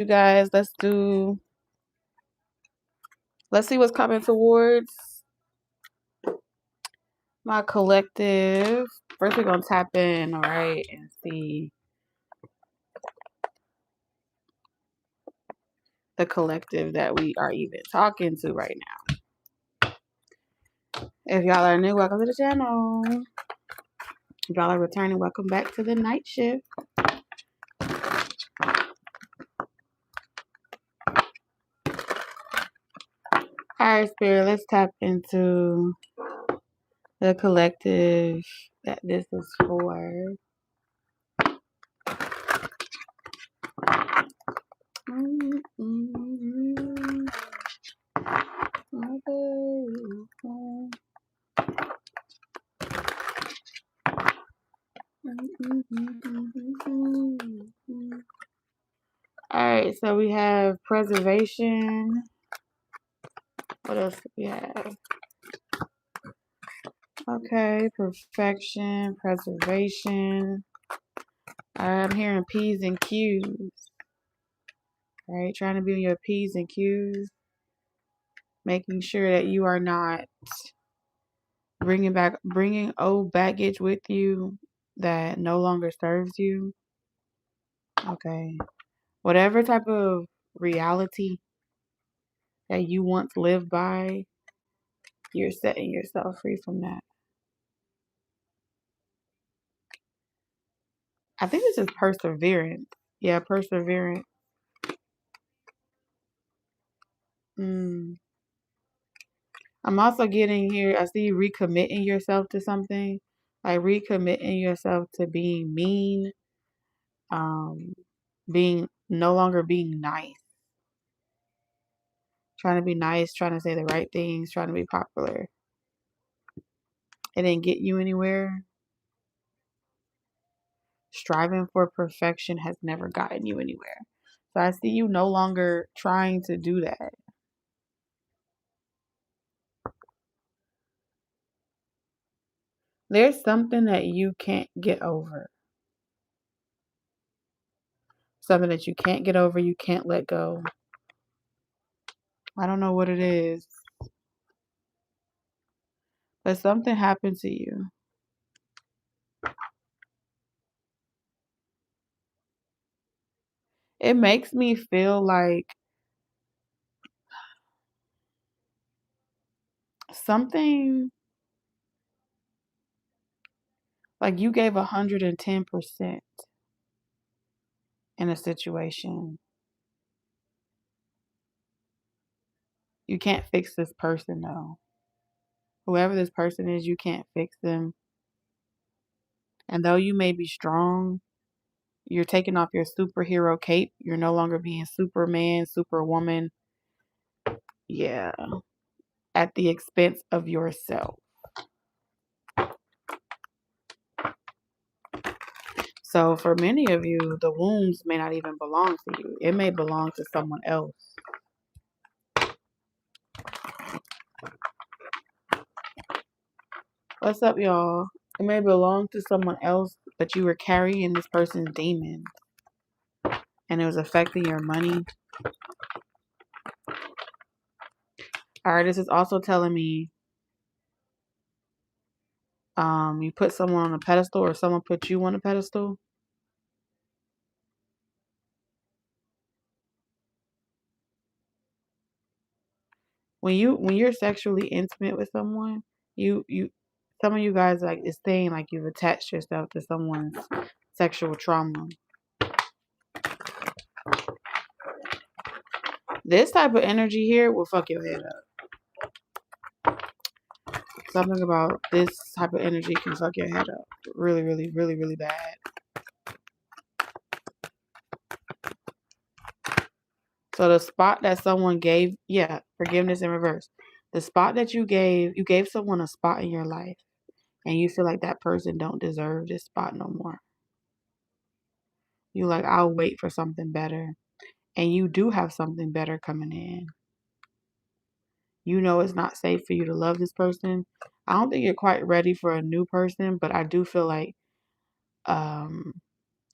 You guys, let's see what's coming towards my collective. First, we're gonna tap in, all right, and see the collective that we are even talking to right now. If y'all are new, welcome to the channel. If y'all are returning, welcome back to the night shift. Alright, Spirit, let's tap into the collective that this is for. Alright, so we have preservation. What else do we have? Okay, perfection, preservation. I'm hearing P's and Q's. Alright, trying to be on your P's and Q's. Making sure that you are not bringing old baggage with you that no longer serves you. Okay. Whatever type of reality that you once lived by, you're setting yourself free from that. I think this is perseverance. Yeah, perseverance. I'm also getting here, I see recommitting yourself to something. Like recommitting yourself to being mean, being no longer being nice. Trying to be nice, trying to say the right things, trying to be popular. It didn't get you anywhere. Striving for perfection has never gotten you anywhere. So I see you no longer trying to do that. There's something that you can't get over. Something that you can't get over, you can't let go. I don't know what it is. But something happened to you. It makes me feel like something, like you gave 110% in a situation. You can't fix this person though. Whoever this person is, you can't fix them. And though you may be strong, you're taking off your superhero cape. You're no longer being Superman, Superwoman. Yeah. At the expense of yourself. So for many of you, the wounds may not even belong to you. It may belong to someone else. What's up, y'all? It may belong to someone else, but you were carrying this person's demons. And it was affecting your money. Alright, this is also telling me you put someone on a pedestal or someone put you on a pedestal. When you're sexually intimate with someone, some of you guys, like, it's saying like you've attached yourself to someone's sexual trauma. This type of energy here will fuck your head up. Something about this type of energy can fuck your head up really, really, really, really bad. So the spot that someone gave, yeah, forgiveness in reverse. The spot that you gave someone a spot in your life, and you feel like that person don't deserve this spot no more. You like, I'll wait for something better. And you do have something better coming in. You know it's not safe for you to love this person. I don't think you're quite ready for a new person, but I do feel like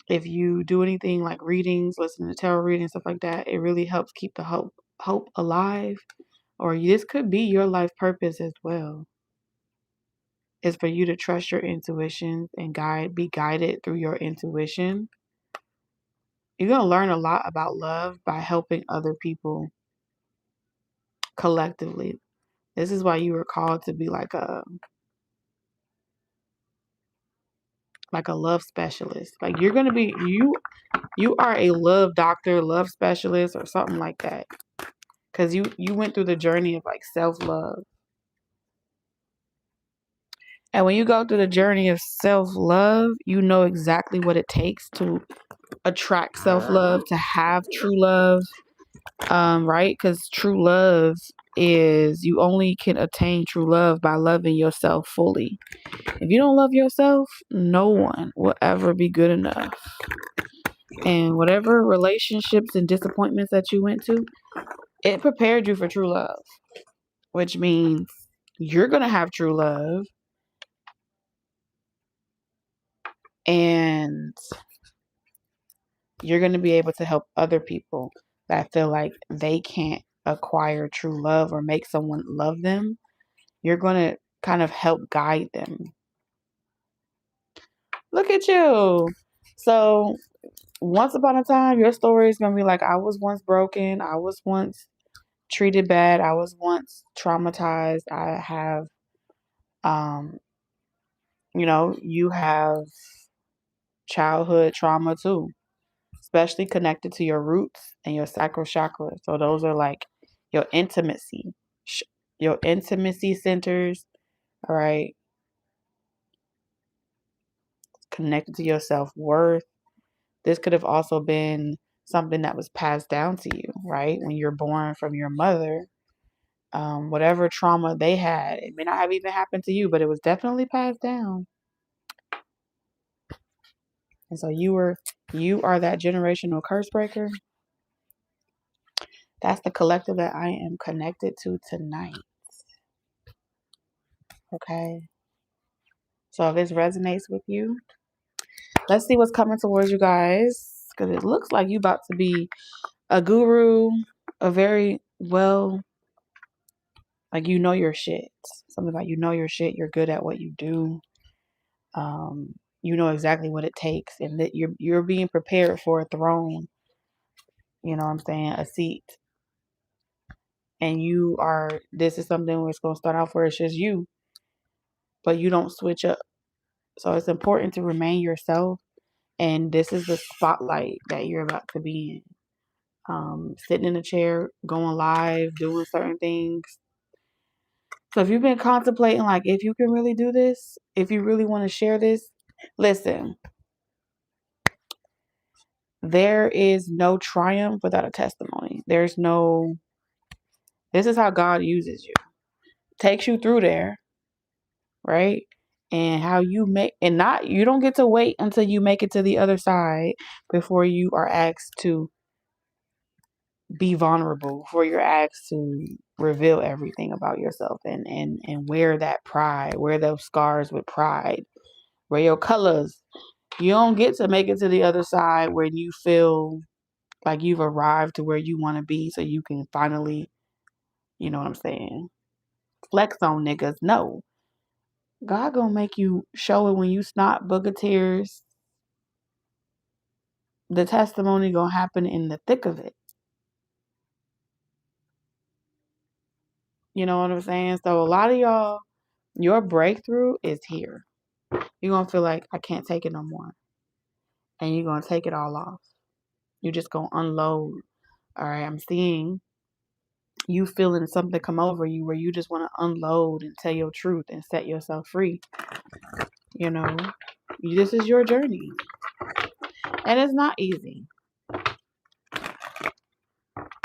If you do anything like readings, listen to tarot readings, stuff like that, it really helps keep the hope alive. Or this could be your life purpose as well. Is for you to trust your intuition and be guided through your intuition. You're going to learn a lot about love by helping other people collectively. This is why you were called to be like a love specialist. Like you're going to be, you are a love doctor, love specialist, or something like that. Because you went through the journey of like self-love. And when you go through the journey of self-love, you know exactly what it takes to attract self-love, to have true love, right? Because true love is, you only can attain true love by loving yourself fully. If you don't love yourself, no one will ever be good enough. And whatever relationships and disappointments that you went to, it prepared you for true love, which means you're going to have true love. And you're going to be able to help other people that feel like they can't acquire true love or make someone love them. You're going to kind of help guide them. Look at you. So once upon a time, your story is going to be like, I was once broken. I was once treated bad. I was once traumatized. I have, you have childhood trauma too, especially connected to your roots and your sacral chakra. So those are like your intimacy centers, all right? Connected to your self-worth. This could have also been something that was passed down to you, right? When you're born from your mother, whatever trauma they had, it may not have even happened to you, but it was definitely passed down. And so you are that generational curse breaker. That's the collective that I am connected to tonight. Okay. So if this resonates with you, let's see what's coming towards you guys. Because it looks like you about to be a guru, a very well, like you know your shit. Something like you know your shit. You're good at what you do. You know exactly what it takes, and that you're being prepared for a throne. You know what I'm saying? A seat. And this is something where it's going to start off where it's just you, but you don't switch up. So it's important to remain yourself. And this is the spotlight that you're about to be in. Sitting in a chair, going live, doing certain things. So if you've been contemplating, like, if you can really do this, if you really want to share this, listen. There is no triumph without a testimony. This is how God uses you. Takes you through there, right? And how you you don't get to wait until you make it to the other side before you are asked to be vulnerable, before you're asked to reveal everything about yourself and wear that pride, wear those scars with pride, wear your colors. You don't get to make it to the other side when you feel like you've arrived to where you want to be so you can finally, you know what I'm saying, flex on niggas. No. God gonna make you show it when you snot booger tears. The testimony gonna happen in the thick of it. You know what I'm saying? So a lot of y'all, your breakthrough is here. You're gonna feel like, I can't take it no more. And you're gonna take it all off. You're just gonna unload. All right, I'm seeing you feeling something come over you where you just want to unload and tell your truth and set yourself free. You know, this is your journey. And it's not easy.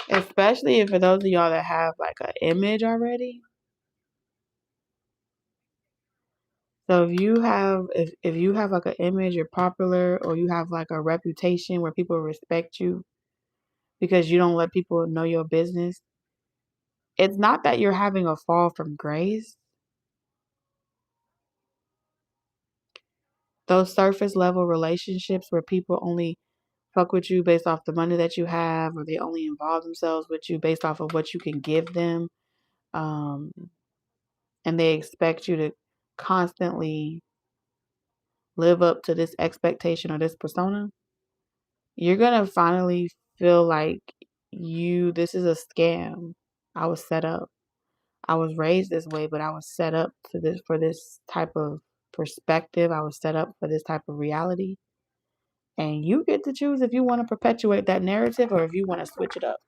Especially for those of y'all that have like an image already. So if you have like an image, you're popular, or you have like a reputation where people respect you because you don't let people know your business, it's not that you're having a fall from grace. Those surface level relationships where people only fuck with you based off the money that you have, or they only involve themselves with you based off of what you can give them, and they expect you to constantly live up to this expectation or this persona, you're gonna finally feel like this is a scam. I was set up. I was raised this way, but I was set up for this type of perspective. I was set up for this type of reality. And you get to choose if you want to perpetuate that narrative or if you want to switch it up.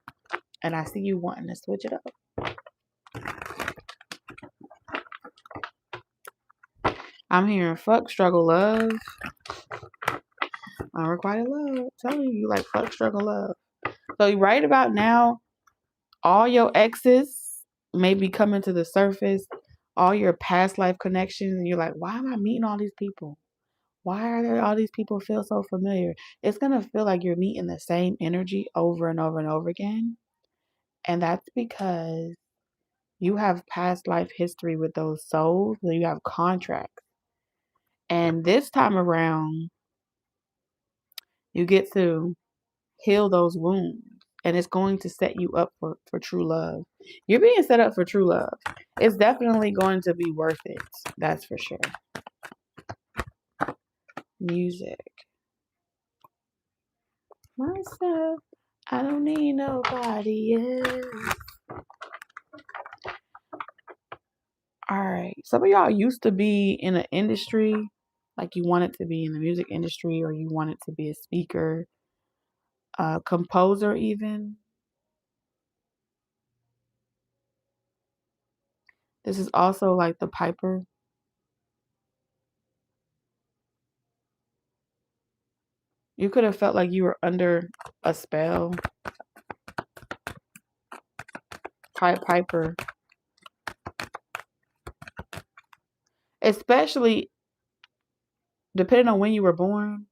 And I see you wanting to switch it up. I'm hearing fuck, struggle, love. Unrequited love. I'm telling you, like fuck, struggle, love. So right about now, all your exes may be coming to the surface, all your past life connections, and you're like, why am I meeting all these people? Why are there all these people feel so familiar? It's going to feel like you're meeting the same energy over and over and over again. And that's because you have past life history with those souls, and you have contracts. And this time around, you get to heal those wounds. And it's going to set you up for true love. You're being set up for true love. It's definitely going to be worth it. That's for sure. Music. Myself. I don't need nobody else. Alright. Some of y'all used to be in an industry. Like you wanted to be in the music industry, or you wanted to be a speaker, composer even. This is also like the piper. You could have felt like you were under a spell. Piper. Especially depending on when you were born.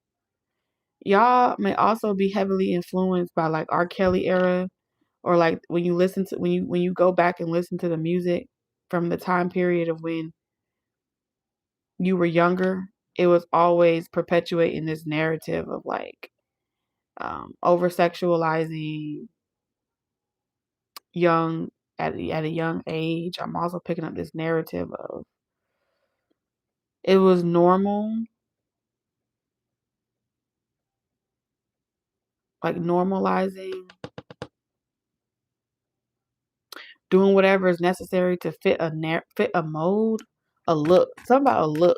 Y'all may also be heavily influenced by like R. Kelly era, or like when you listen to when you go back and listen to the music from the time period of when you were younger, it was always perpetuating this narrative of like over sexualizing young at a young age. I'm also picking up this narrative of it was normal, like normalizing doing whatever is necessary to fit a mold, a look. Something about a look.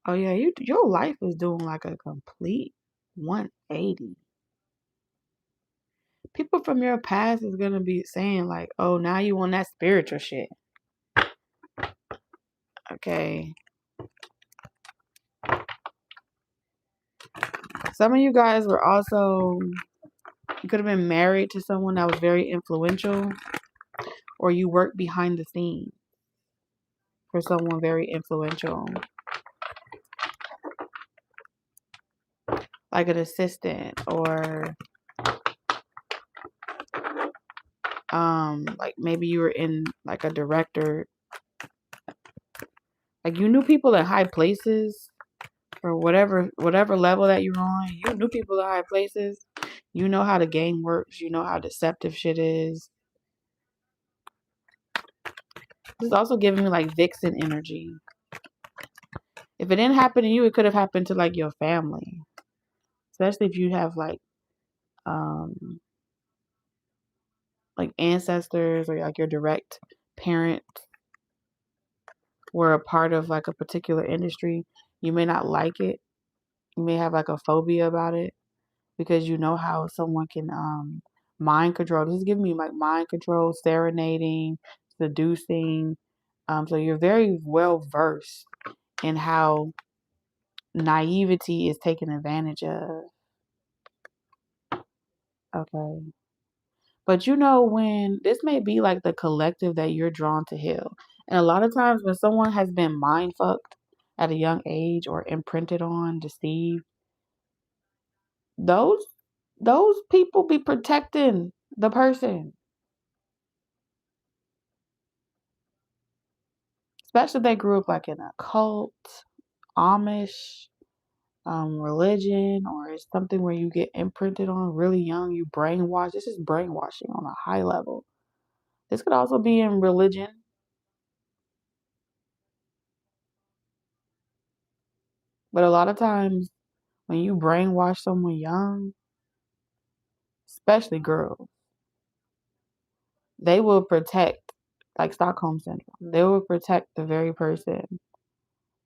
Oh yeah, your life is doing like a complete 180. People from your past is gonna be saying like, "Oh, now you want that spiritual shit." Okay. Some of you guys were also, you could have been married to someone that was very influential, or you worked behind the scenes for someone very influential, like an assistant, or like maybe you were in like a director, like you knew people in high places, or whatever level that you're on. You knew people in high places. You know how the game works. You know how deceptive shit is. This is also giving me like vixen energy. If it didn't happen to you, it could have happened to like your family, especially if you have like ancestors, or like your direct parents were a part of like a particular industry. You may not like it. You may have like a phobia about it because you know how someone can mind control. This is giving me like mind control, serenading, seducing. So you're very well versed in how naivety is taken advantage of. Okay. But you know, when this may be like the collective that you're drawn to heal. And a lot of times when someone has been mind fucked at a young age or imprinted on, deceived, those people be protecting the person. Especially if they grew up like in a cult, Amish, religion, or it's something where you get imprinted on really young, you brainwash. This is brainwashing on a high level. This could also be in religion. But a lot of times when you brainwash someone young, especially girls, they will protect, like Stockholm syndrome. They will protect the very person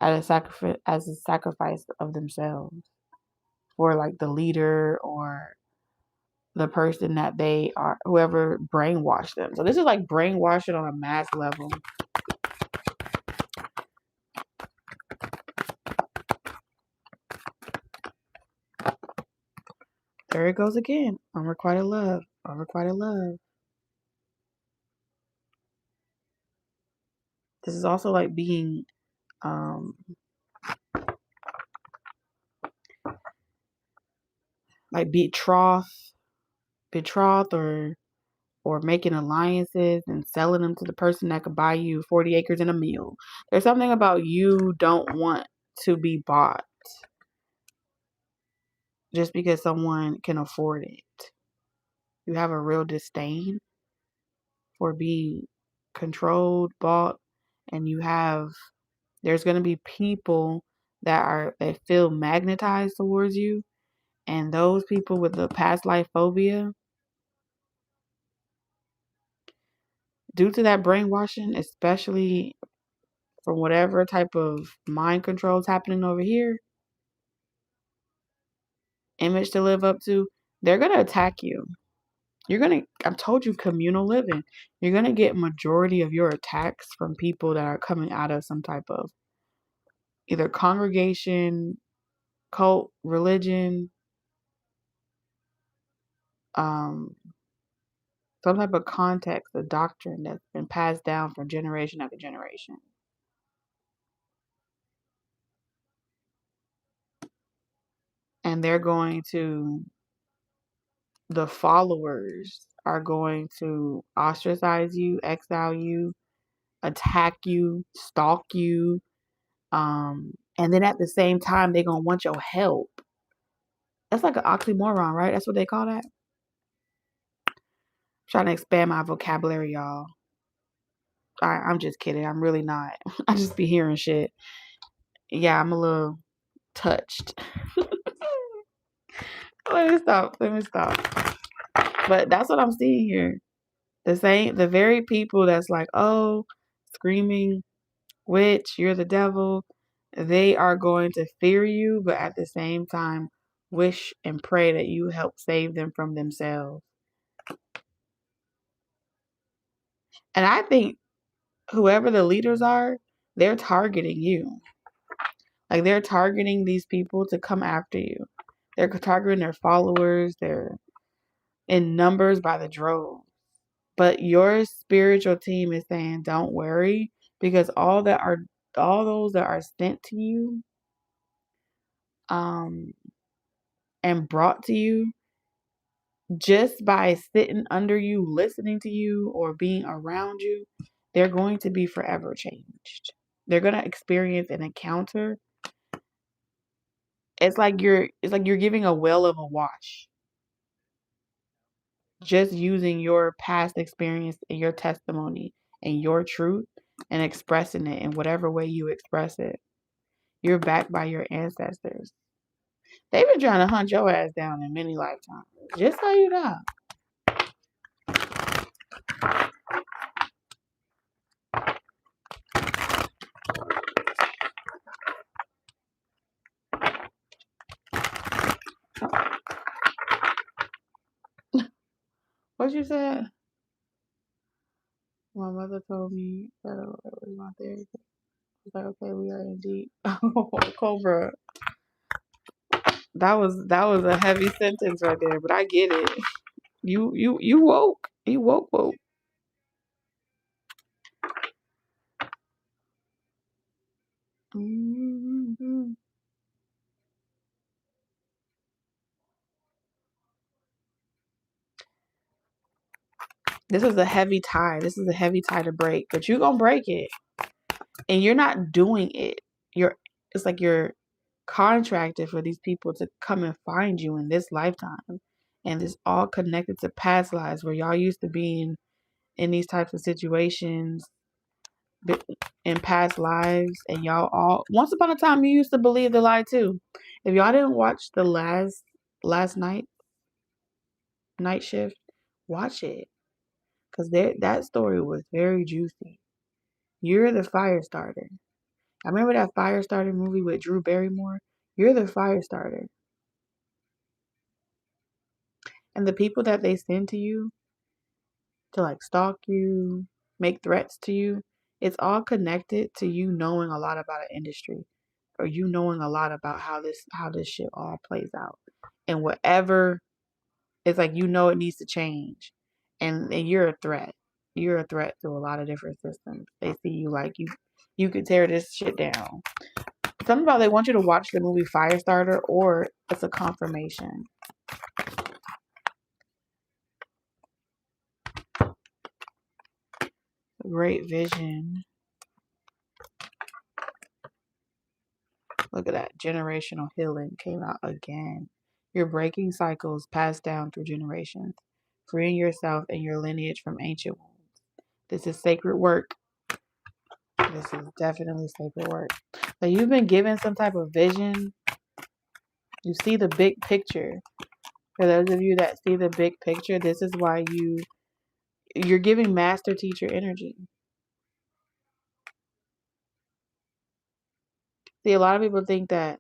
at a sacrifice of themselves for like the leader or the person that they are, whoever brainwashed them. So this is like brainwashing on a mass level. There it goes again. Unrequited love. Unrequited love. This is also like being like betrothed or making alliances and selling them to the person that could buy you 40 acres and a meal. There's something about you don't want to be bought just because someone can afford it. You have a real disdain for being controlled, bought, and there's going to be people that feel magnetized towards you, and those people with the past life phobia, due to that brainwashing, especially from whatever type of mind control is happening over here, image to live up to, they're going to attack you. I've told you, communal living. You're going to get majority of your attacks from people that are coming out of some type of either congregation, cult, religion, some type of context, a doctrine that's been passed down from generation after generation. And the followers are going to ostracize you, exile you, attack you, stalk you, and then at the same time, they're going to want your help. That's like an oxymoron, right? That's what they call that. I'm trying to expand my vocabulary, y'all. I'm just kidding. I'm really not. I just be hearing shit. Yeah, I'm a little touched. Let me stop. But that's what I'm seeing here. The very people that's like, oh, screaming, witch, you're the devil, they are going to fear you, but at the same time, wish and pray that you help save them from themselves. And I think whoever the leaders are, they're targeting you. Like they're targeting these people to come after you. They're targeting their followers. They're in numbers by the drove. But your spiritual team is saying, don't worry, because all those that are sent to you, and brought to you just by sitting under you, listening to you, or being around you, they're going to be forever changed. They're going to experience an encounter. It's like you're giving a well of a wash. Just using your past experience and your testimony and your truth and expressing it in whatever way you express it. You're backed by your ancestors. They've been trying to hunt your ass down in many lifetimes. Just so you know. What you said? My mother told me that it was my therapist. She's like, okay, we are indeed. Oh, Cobra. That was a heavy sentence right there, but I get it. You woke. You woke. Mhm. This is a heavy tie. This is a heavy tie to break, but you're gonna break it, and you're not doing it. It's like you're contracted for these people to come and find you in this lifetime, and it's all connected to past lives where y'all used to be in these types of situations in past lives, and y'all all once upon a time you used to believe the lie too. If y'all didn't watch the last night shift, watch it, because that story was very juicy. You're the fire starter. I remember that fire starter movie with Drew Barrymore. You're the fire starter, and the people that they send to you to like stalk you, make threats to you, it's all connected to you knowing a lot about an industry, or you knowing a lot about how this shit all plays out. And whatever, it's like it needs to change. And you're a threat. You're a threat to a lot of different systems. They see you like you could tear this shit down. Something about they want you to watch the movie Firestarter, or it's a confirmation. Great vision. Look at that. Generational healing came out again. You're breaking cycles passed down through generations, freeing yourself and your lineage from ancient wounds. This is sacred work. This is definitely sacred work. So you've been given some type of vision. You see the big picture. For those of you that see the big picture, this is why you're giving master teacher energy. See, a lot of people think that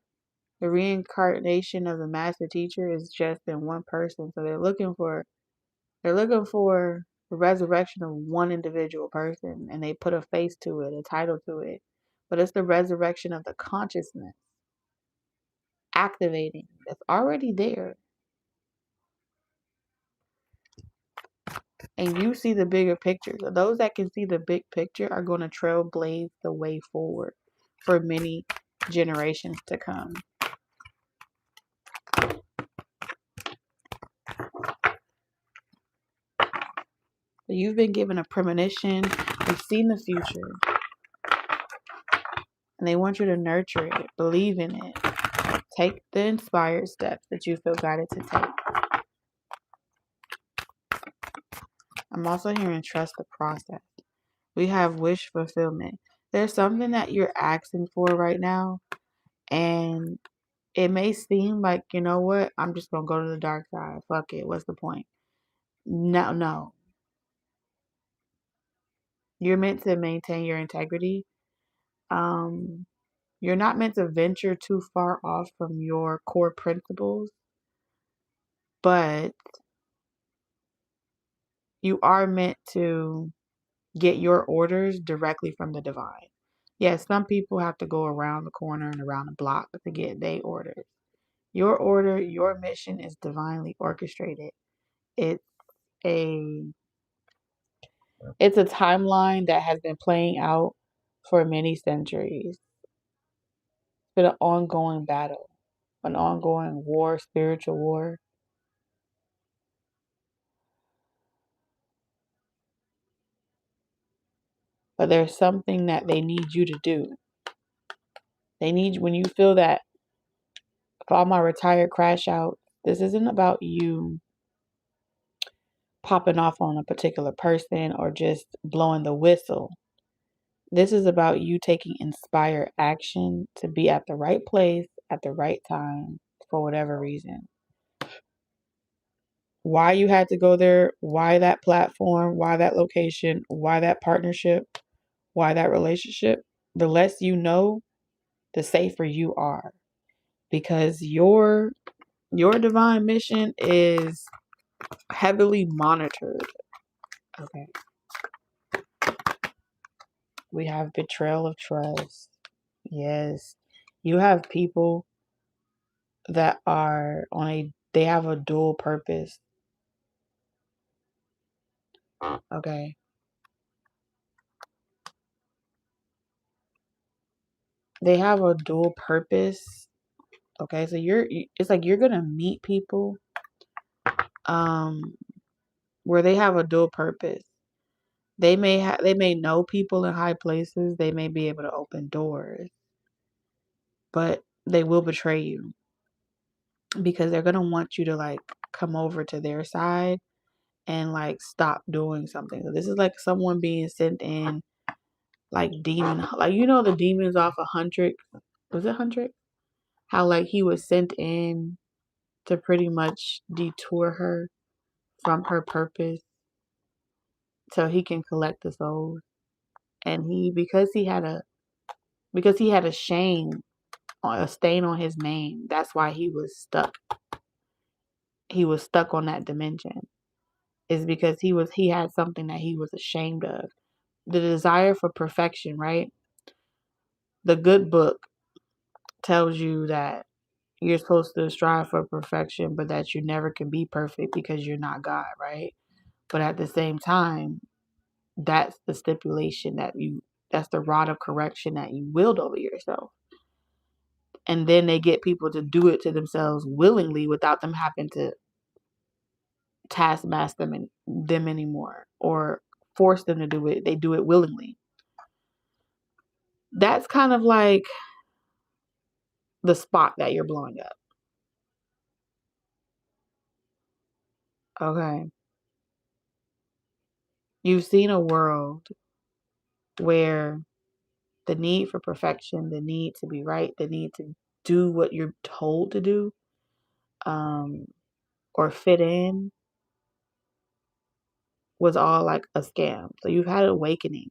the reincarnation of the master teacher is just in one person. So they're looking for the resurrection of one individual person, and they put a face to it, a title to it. But it's the resurrection of the consciousness activating that's already there. And you see the bigger picture. So those that can see the big picture are going to trailblaze the way forward for many generations to come. So you've been given a premonition. You've seen the future. And they want you to nurture it, believe in it. Take the inspired steps that you feel guided to take. I'm also hearing trust the process. We have wish fulfillment. There's something that you're asking for right now, and it may seem like, you know what, I'm just going to go to the dark side. Fuck it. What's the point? No. You're meant to maintain your integrity. You're not meant to venture too far off from your core principles, but you are meant to get your orders directly from the divine. Yes, some people have to go around the corner and around the block to get their orders. Your order, your mission is divinely orchestrated. It's a it's a timeline that has been playing out for many centuries. It's been an ongoing battle, an ongoing war, spiritual war. But there's something that they need you to do. They need, when you feel that, for all my retired crash out, this isn't about you popping off on a particular person or just blowing the whistle. This is about you taking inspired action to be at the right place at the right time for whatever reason. Why you had to go there, why that platform, why that location, why that partnership, why that relationship, the less you know, the safer you are. Because your divine mission is heavily monitored. Okay. We have betrayal of trust. Yes. You have people that are they have a dual purpose. Okay. They have a dual purpose. Okay, so it's like you're gonna meet people where they have a dual purpose. They may know people in high places, they may be able to open doors, but they will betray you because they're gonna want you to like come over to their side and like stop doing something. So this is like someone being sent in like demon, like the demons off 100. Was it 100? How like he was sent in to pretty much detour her from her purpose so he can collect the souls. And because he had a shame, a stain on his name, that's why he was stuck. He was stuck on that dimension. Is because he had something that he was ashamed of. The desire for perfection, right? The good book tells you that you're supposed to strive for perfection, but that you never can be perfect because you're not God, right? But at the same time, that's the stipulation that's the rod of correction that you wield over yourself. And then they get people to do it to themselves willingly without them having to taskmaster them anymore or force them to do it. They do it willingly. That's kind of like the spot that you're blowing up. Okay. You've seen a world where the need for perfection, the need to be right, the need to do what you're told to do, or fit in was all like a scam. So you've had awakening.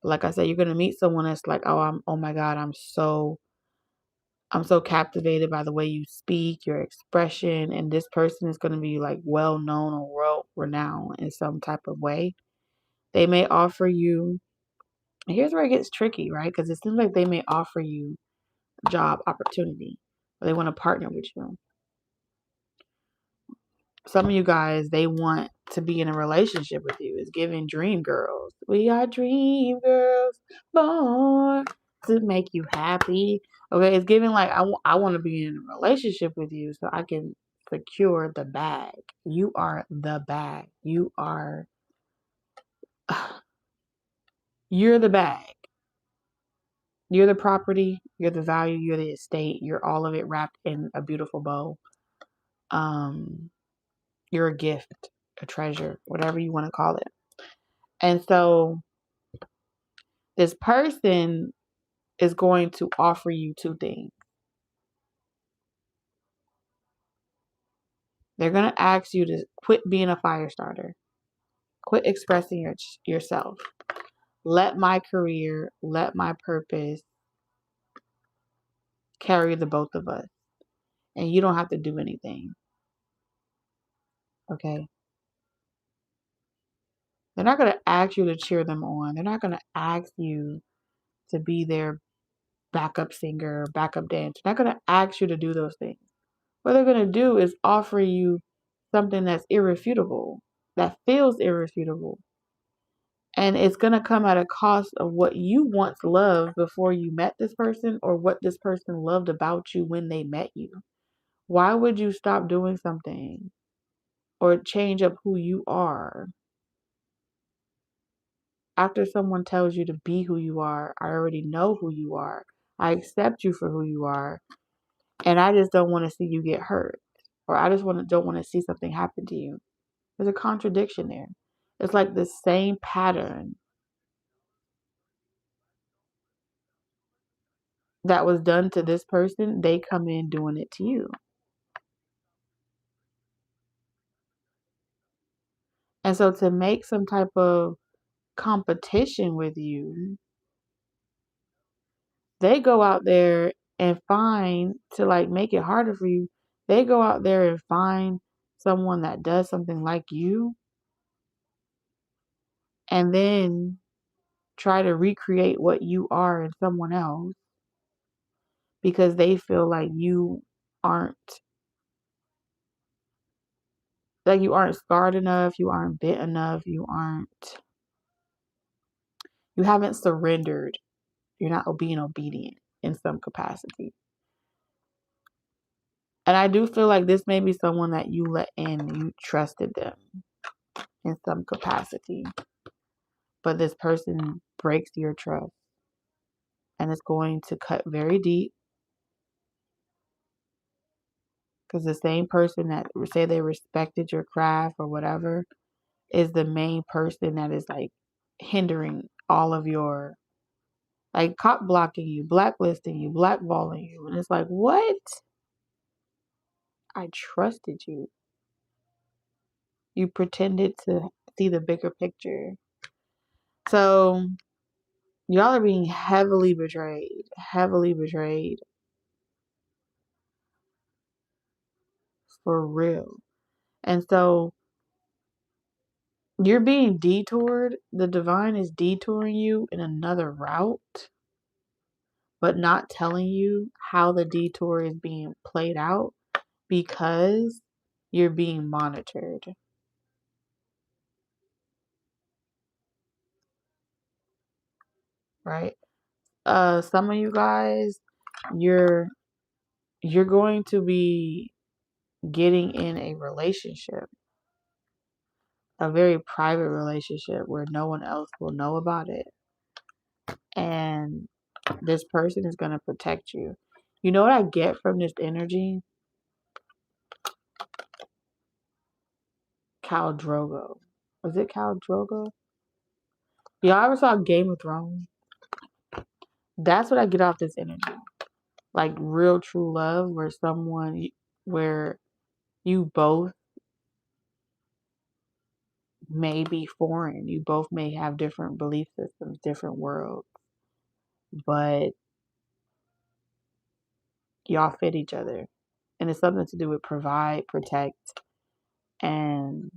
Like I said, you're gonna meet someone that's like, oh my God, I'm so captivated by the way you speak, your expression, and this person is gonna be like well known or world renowned in some type of way. They may offer you, here's where it gets tricky, right? Because it seems like they may offer you job opportunity or they want to partner with you. Some of you guys, they want to be in a relationship with you. It's giving dream girls. We are dream girls born to make you happy. Okay, it's giving like I want to be in a relationship with you so I can secure the bag. You are the bag. You're the bag. You're the property. You're the value. You're the estate. You're all of it wrapped in a beautiful bow. You're a gift, a treasure, whatever you want to call it. And so this person is going to offer you two things. They're going to ask you to quit being a fire starter, quit expressing yourself. Let my career, let my purpose carry the both of us. And you don't have to do anything. Okay? They're not going to ask you to cheer them on. They're not going to ask you to be their backup singer, backup dancer. They're not going to ask you to do those things. What they're going to do is offer you something that's irrefutable, that feels irrefutable. And it's going to come at a cost of what you once loved before you met this person or what this person loved about you when they met you. Why would you stop doing something or change up who you are after someone tells you to be who you are? I already know who you are. I accept you for who you are. And I just don't want to see you get hurt. Or I just don't want to see something happen to you. There's a contradiction there. It's like the same pattern that was done to this person, they come in doing it to you. And so to make some type of competition with you, they go out there and find, to like make it harder for you, they go out there and find someone that does something like you and then try to recreate what you are in someone else because they feel like aren't you aren't scarred enough, you aren't bent enough, you haven't surrendered You're not being obedient in some capacity. And I do feel like this may be someone that you let in, you trusted them in some capacity. But this person breaks your trust. And it's going to cut very deep. Because the same person that say they respected your craft or whatever is the main person that is like hindering all of your, like cop blocking you, blacklisting you, blackballing you. And it's like, what? I trusted you. You pretended to see the bigger picture. So y'all are being heavily betrayed. Heavily betrayed. For real. And so you're being detoured. The divine is detouring you in another route, but not telling you how the detour is being played out because you're being monitored. Right? Some of you guys, you're going to be getting in a relationship, a very private relationship where no one else will know about it. And this person is going to protect you. You know what I get from this energy? Khal Drogo. Was it Khal Drogo? Y'all ever saw Game of Thrones? That's what I get off this energy. Like real true love where you both may be foreign. You both may have different belief systems, different worlds, but y'all fit each other. And it's something to do with provide, protect, and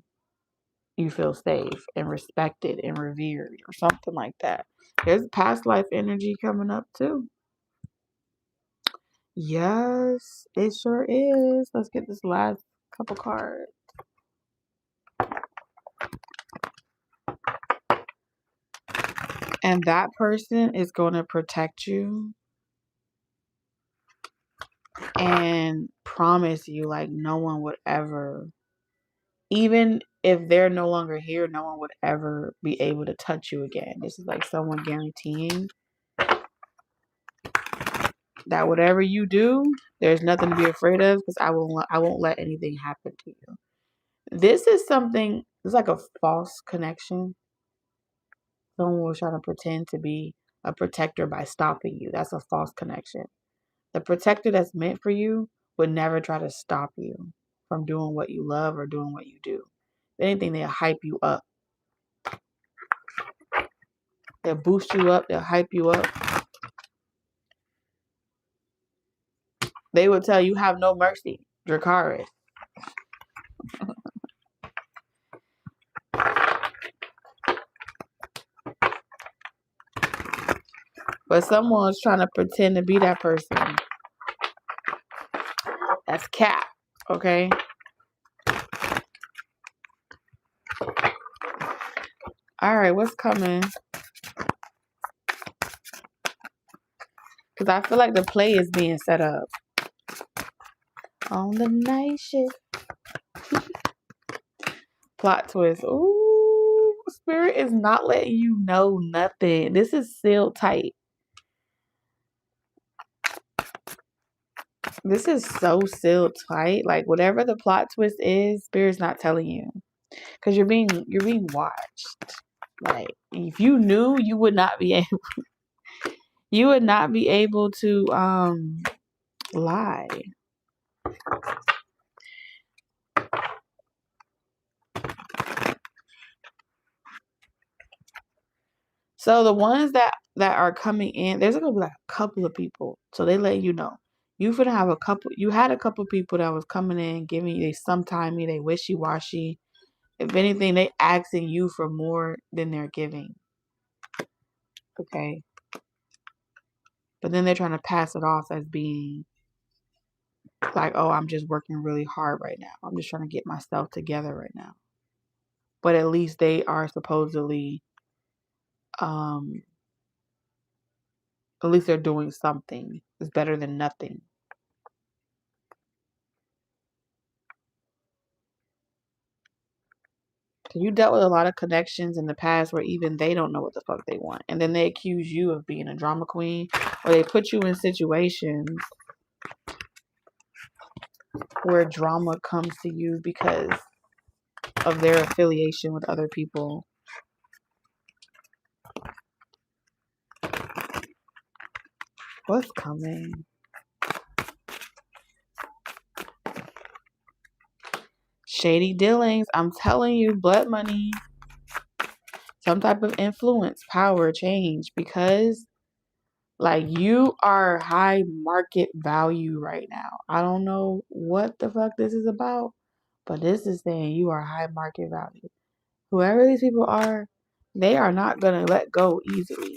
you feel safe and respected and revered or something like that. There's past life energy coming up too. Yes, it sure is. Let's get this last couple cards. And that person is going to protect you and promise you like no one would ever, even if they're no longer here, no one would ever be able to touch you again. This is like someone guaranteeing that whatever you do, there's nothing to be afraid of because I won't let anything happen to you. This is something, it's like a false connection. Someone was trying to pretend to be a protector by stopping you. That's a false connection. The protector that's meant for you would never try to stop you from doing what you love or doing what you do. If anything, they'll hype you up. They'll boost you up. They'll hype you up. They will tell you have no mercy. Dracarys. But someone's trying to pretend to be that person. That's cap. Okay? Alright, what's coming? Because I feel like the play is being set up. On the night shift. Plot twist. Ooh, Spirit is not letting you know nothing. This is sealed tight. This is so sealed tight. Like whatever the plot twist is, Spirit's not telling you. Because you're being watched. Like if you knew, you would not be able to lie. So the ones that are coming in, there's gonna be like a couple of people. So they let you know. You had a couple people that was coming in, giving you, they sometimey, they wishy-washy. If anything, they asking you for more than they're giving. Okay. But then they're trying to pass it off as being like, oh, I'm just working really hard right now. I'm just trying to get myself together right now. But at least they are supposedly At least they're doing something. It's better than nothing. You dealt with a lot of connections in the past where even they don't know what the fuck they want. And then they accuse you of being a drama queen, or they put you in situations where drama comes to you because of their affiliation with other people. What's coming? Shady dealings. I'm telling you, blood money. Some type of influence, power, change. Because, like, you are high market value right now. I don't know what the fuck this is about, but this is saying you are high market value. Whoever these people are, they are not going to let go easily.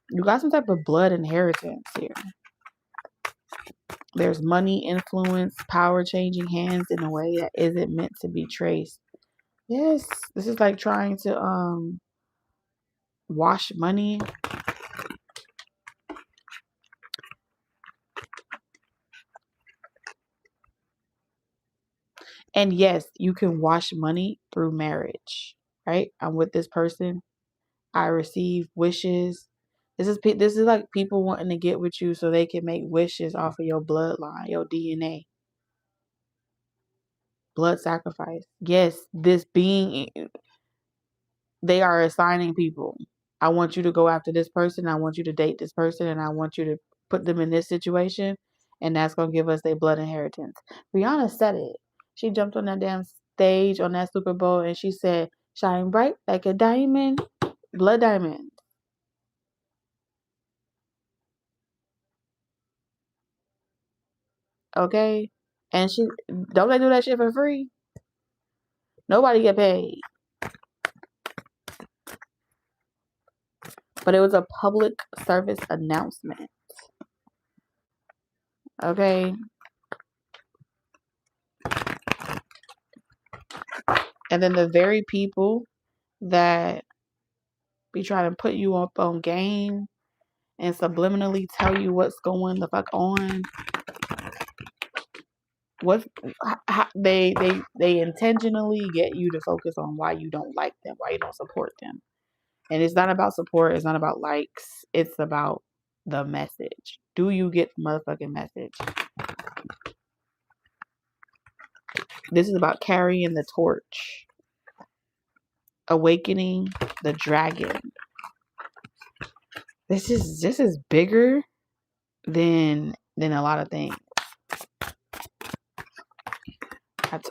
You got some type of blood inheritance here. There's money, influence, power changing hands in a way that isn't meant to be traced. Yes, this is like trying to wash money. And yes, you can wash money through marriage, right? I'm with this person. I receive wishes. This is like people wanting to get with you so they can make wishes off of your bloodline, your DNA. Blood sacrifice. Yes, this being, they are assigning people. I want you to go after this person. I want you to date this person, and I want you to put them in this situation, and that's gonna give us their blood inheritance. Rihanna said it. She jumped on that damn stage on that Super Bowl, and she said, "Shine bright like a diamond, blood diamond." Okay, and she don't they do that shit for free? Nobody get paid, but it was a public service announcement. Okay, and then the very people that be trying to put you up on game and subliminally tell you what's going the fuck on. What they intentionally get you to focus on why you don't like them, why you don't support them. And it's not about support, it's not about likes, it's about the message. Do you get the motherfucking message? This is about carrying the torch. Awakening the dragon. This is bigger than a lot of things.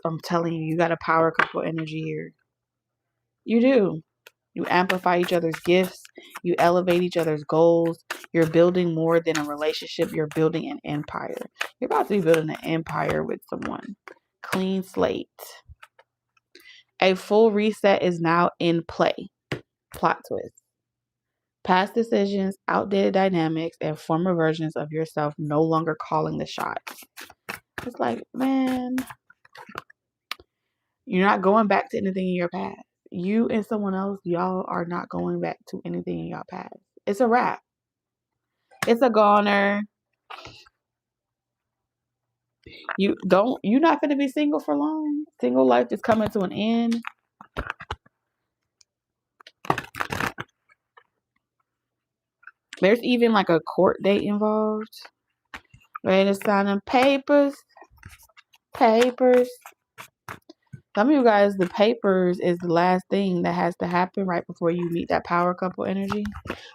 I'm telling you, you got a power couple energy here. You do. You amplify each other's gifts. You elevate each other's goals. You're building more than a relationship. You're building an empire. You're about to be building an empire with someone. Clean slate. A full reset is now in play. Plot twist. Past decisions, outdated dynamics, and former versions of yourself no longer calling the shots. It's like, man, you're not going back to anything in your past. You and someone else, y'all are not going back to anything in your past. It's a wrap. It's a goner. You're not gonna be single for long. Single life is coming to an end. There's even like a court date involved. Ready to sign them papers. Some of you guys, the papers is the last thing that has to happen right before you meet that power couple energy.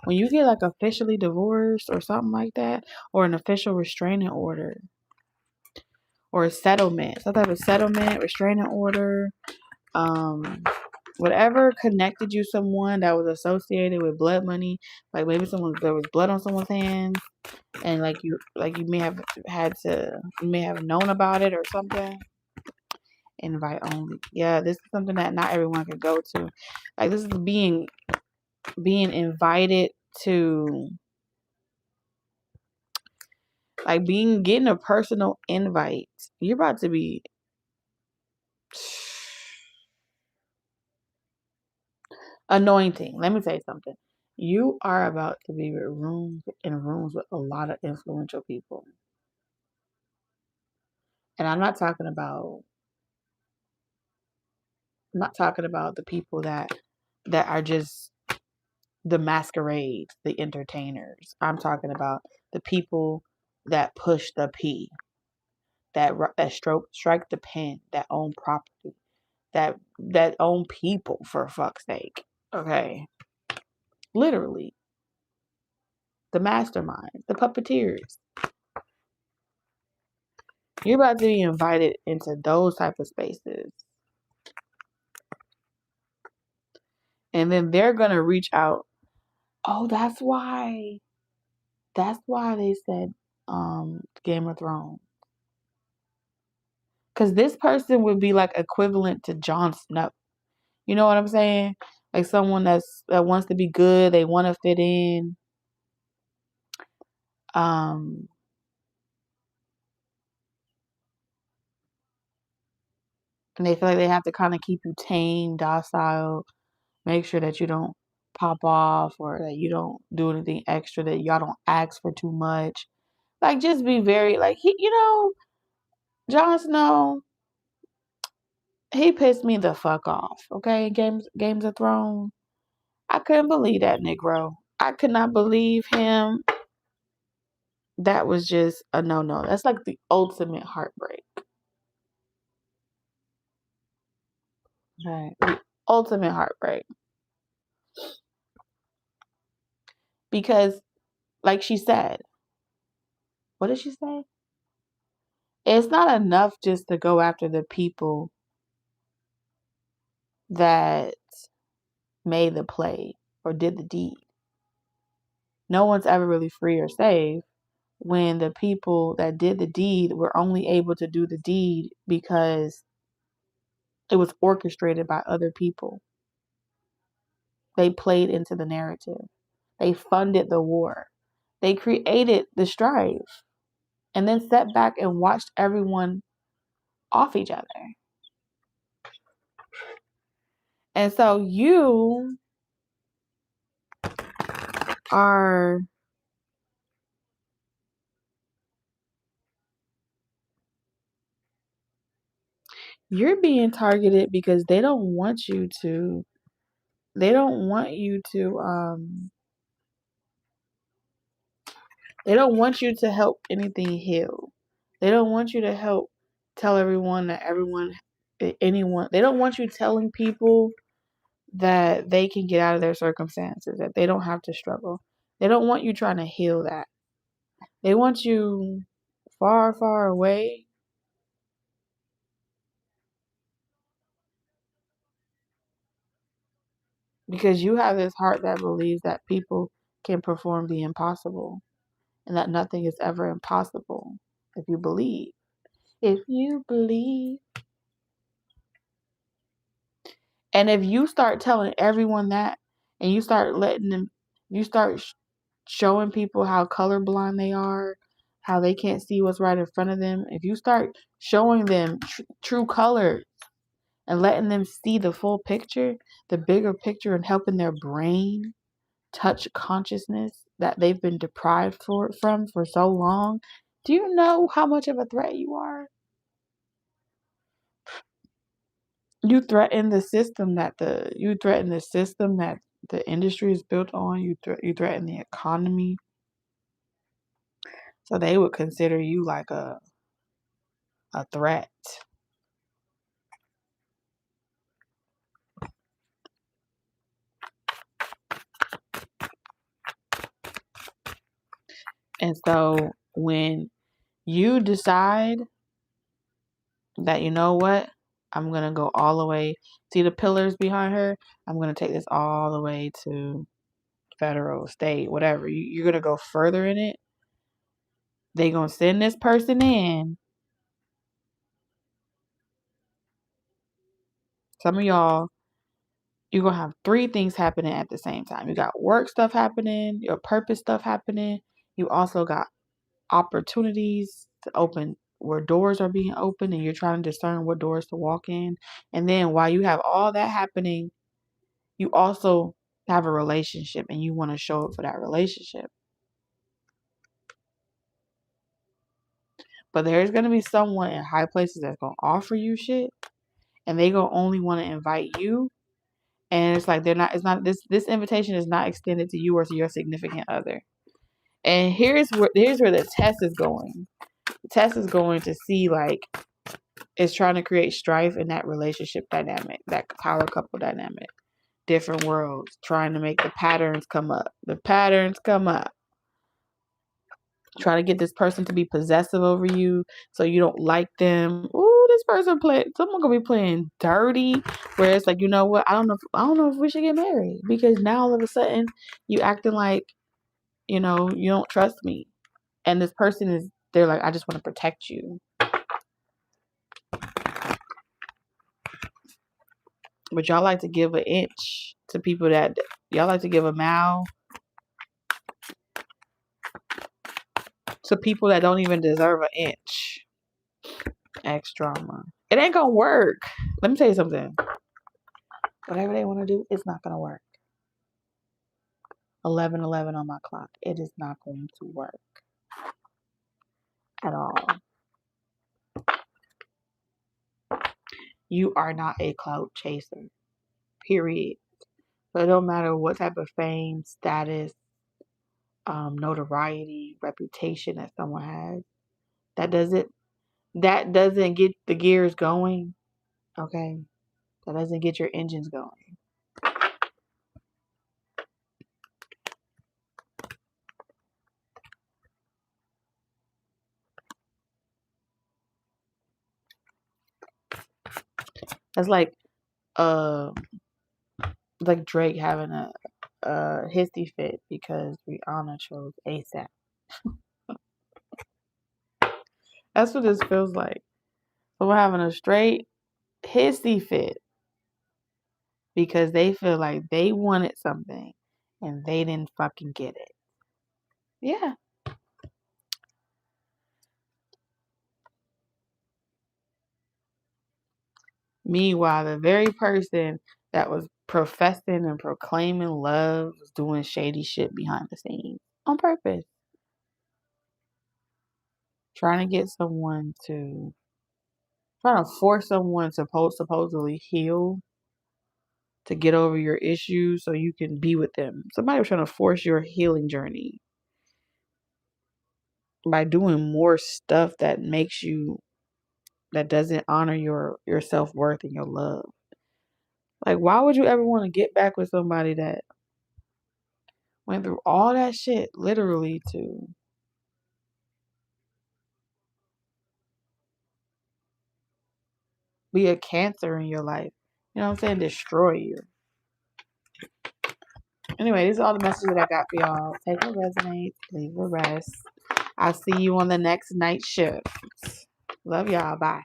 When you get like officially divorced or something like that, or an official restraining order, or a settlement, some type of settlement, restraining order, whatever connected you someone that was associated with blood money, like maybe there was blood on someone's hands, and you may have known about it or something. Invite only. Yeah, this is something that not everyone can go to. Like, this is being invited to, like, getting a personal invite. You're about to be anointing. Let me say something. You are about to be in rooms with a lot of influential people. And I'm not talking about the people that are just the masquerades, the entertainers. I'm talking about the people that push the P, that strike the pen, that own property, that own people, for fuck's sake. Okay, literally, the masterminds, the puppeteers. You're about to be invited into those type of spaces, and then they're gonna reach out. Oh, that's why. That's why they said Game of Thrones. Because this person would be like equivalent to Jon Snow. You know what I'm saying? Like someone that wants to be good, they want to fit in. Um, and they feel like they have to kind of keep you tame, docile, make sure that you don't pop off or that you don't do anything extra, that y'all don't ask for too much. Like just be very like Jon Snow, he pissed me the fuck off. Okay, Games of Thrones. I couldn't believe that Negro. I could not believe him. That was just a no. That's like the ultimate heartbreak. Okay. The ultimate heartbreak. Because, like she said, what did she say? It's not enough just to go after the people that made the play or did the deed. No one's ever really free or safe when the people that did the deed were only able to do the deed because it was orchestrated by other people. They played into the narrative. They funded the war. They created the strife and then sat back and watched everyone off each other. And so you're being targeted because they don't want you to they don't want you to help anything heal. They don't want you to help tell everyone that anyone, they don't want you telling people that they can get out of their circumstances, that they don't have to struggle. They don't want you trying to heal that. They want you far, far away because you have this heart that believes that people can perform the impossible and that nothing is ever impossible if you believe. If you believe. And if you start telling everyone that and you start showing people how colorblind they are, how they can't see what's right in front of them, if you start showing them true colors and letting them see the full picture, the bigger picture, and helping their brain touch consciousness that they've been deprived from for so long, do you know how much of a threat you are? You threaten the system that the industry is built on. You threaten the economy. So they would consider you like a threat. And so when you decide that, you know what, I'm going to go all the way, see the pillars behind her, I'm going to take this all the way to federal, state, whatever. You're going to go further in it. They're going to send this person in. Some of y'all, you're going to have 3 things happening at the same time. You got work stuff happening, your purpose stuff happening. You also got opportunities to open where doors are being opened and you're trying to discern what doors to walk in. And then while you have all that happening, you also have a relationship and you want to show up for that relationship. But there's going to be someone in high places that's going to offer you shit, and they going to only want to invite you. And it's like this invitation is not extended to you or to your significant other. And here's where the test is going. The test is going to see, like, it's trying to create strife in that relationship dynamic, that power couple dynamic. Different worlds, trying to make the patterns come up. The patterns come up. Try to get this person to be possessive over you so you don't like them. Ooh, this person someone gonna be playing dirty. Where it's like, you know what? I don't know if we should get married, because now all of a sudden you acting like, you don't trust me. And this person they're like, I just want to protect you. But y'all like to give an inch to people that y'all like to give a mile to people that don't even deserve an inch. X drama. It ain't gonna work. Let me tell you something. Whatever they want to do, it's not gonna work. 11:11 on my clock. It is not going to work at all. You are not a clout chaser. Period. So it don't matter what type of fame, status, notoriety, reputation that someone has. That doesn't get the gears going. Okay? That doesn't get your engines going. That's like Drake having a hissy fit because Rihanna chose ASAP. That's what this feels like. So we're having a straight hissy fit because they feel like they wanted something and they didn't fucking get it. Yeah. Meanwhile, the very person that was professing and proclaiming love was doing shady shit behind the scenes on purpose. Trying to force someone to supposedly heal, to get over your issues so you can be with them. Somebody was trying to force your healing journey by doing more stuff that doesn't honor your self-worth and your love. Like, why would you ever want to get back with somebody that went through all that shit literally to be a cancer in your life? You know what I'm saying? Destroy you. Anyway, these are all the messages that I got for y'all. Take what resonates, leave the rest. I'll see you on the next night shift. Love y'all. Bye.